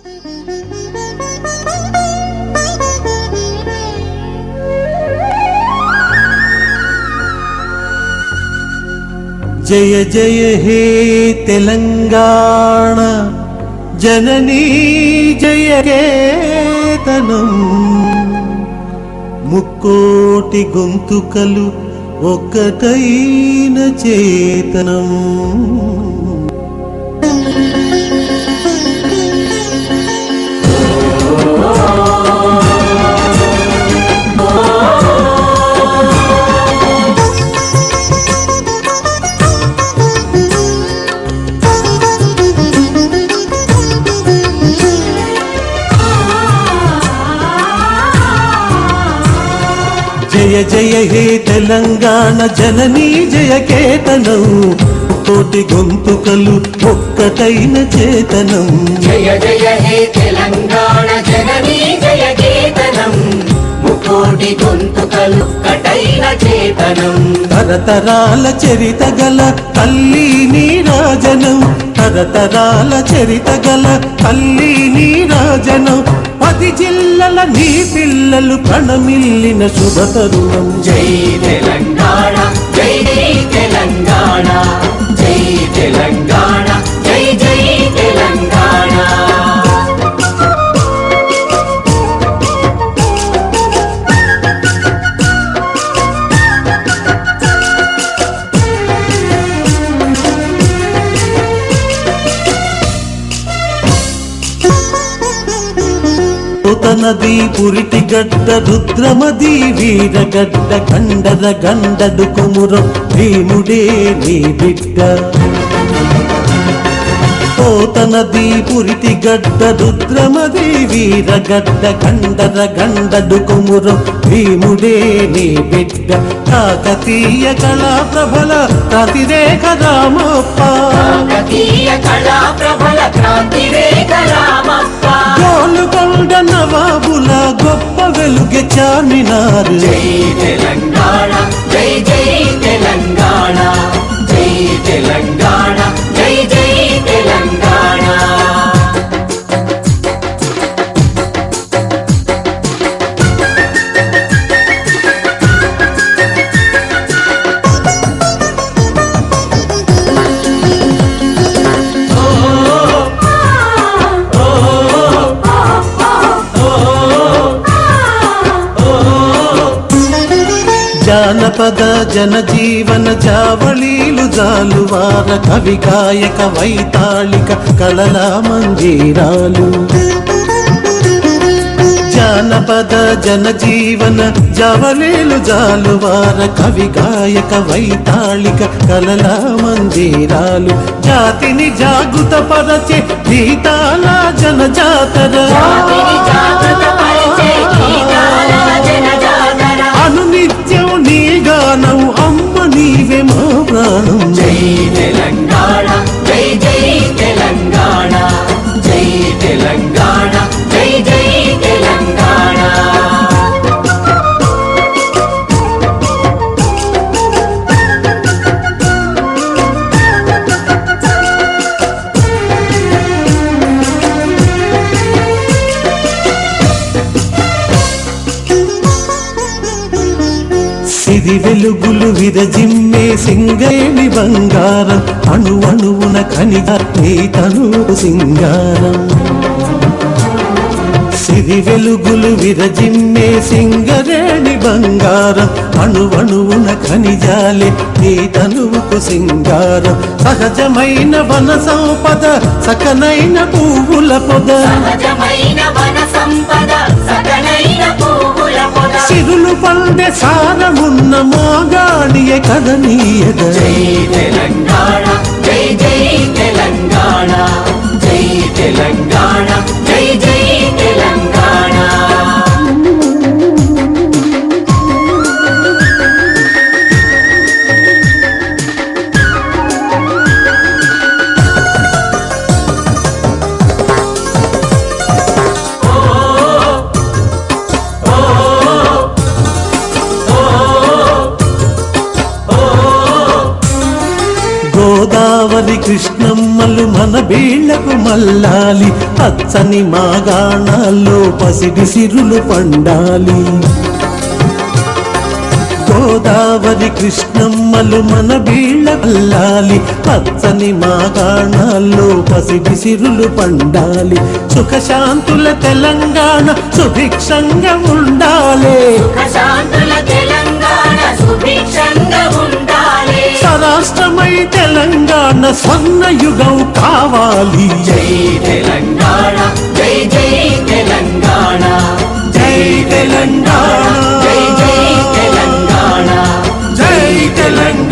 జయ జయ హే తెలంగాణ జననీ జయ కేతనం, ముక్కోటి గొంతుకలు ఒక్కటైన చేతనం. జయ జయ హే తెలంగాణ జననీ జయ కేతనం, కోటి గొంతుకలు ఒక్కటైన చేతనం. జయ జయ హే తెలంగాణ జననీ జయ కేతనం, ముకోటి గొంతుకలు ఒక్కటైన చేతనం. తరతరాల చరిత గల తల్లి నీరాజనం, తరతరాల చరిత గల తల్లి నీరాజనం. 10 జిల్లల నీ పిల్లలు ప్రణమిల్లిన శుభ తరుణం. జై తెలంగాణ జై జై తెలంగాణ, జై తెలంగాణ జై జై తెలంగాణ. నది పురిటి గడ్డ రుద్రమది వీరగడ్డ, కండర గండడు కుమురం భీముడే నీ బిడ్డ. పోతనది పురిటి గడ్డ రుద్రమది వీరగడ్డ, కండర గండడు కుమురం భీముడే నీ బిడ్డ. కాకతీయ కళా ప్రభల క్రాంతిరేఖ రామప్ప, కాకతీయ కళా ప్రభల క్రాంతిరేఖ రామప్ప. గోలుకొండ నవాబుల గొప్ప వెలుగె చార్మినార్. జై తెలంగాణ జై జై తెలంగాణ, జై తెలంగాణ జై జై తెలంగాణ. జానపద జనజీవన జావళీలు జాలువార, కవి గాయక వైతాళిక కళల మంజీరాలు. జానపద జనజీవన జావళీలు జాలువార, కవి గాయక వైతాళిక కళల మంజీరాలు. జాతిని జాగృత పరచే గీతాల జనజాతర, అనునిత్యం నీ గానం అమ్మ నీవే మా ప్రాణం. జై తెలంగాణ జై జై తెలంగాణ, జై తెలంగాణ జై జై తెలంగాణ. సిరి వెలుగులు విరజిమ్మే సింగేణి బంగారం, అణు అణువున ఖనిజ నీ తను సింగారం. సిరి వెలుగులు విరజిమ్మే సింగరేణి బంగారం, అణు అణువున ఖనిజాలే నీ తనువుకు సింగారం. సహజమైన వన సంపద సకనైన పువ్వుల పొద, సహజమైన వన సంపద సకనైన పువ్వుల పొద. సిరులు పండే సారమున్న మాగాడియే కదనీయద. జై తెలంగాణ జై జై తెలంగాణ, జై తెలంగాణ జై జై తెలంగాణ. గోదావరి కృష్ణమ్మలు మన బీళ్లకు మల్లాలి పచ్చని మాగాణాల్లో పసిడి సిరులు పండాలి గోదావరి కృష్ణమ్మలు మన బీళ్లకు మల్లాలి పచ్చని మాగాణాల్లో పసిడి సిరులు పండాలి సుఖశాంతుల తెలంగాణ సుభిక్షంగా ఉండాలి సుఖశాంతుల తెలంగాణ సుభిక్షంగా ఉండాలి స్వరాష్ట్రమై తెలంగాణ స్వర్ణయుగం కావాలి జై తెలంగాణ జై జై తెలంగాణ జై తెలంగాణ జై జై తెలంగాణ జై తెలంగాణ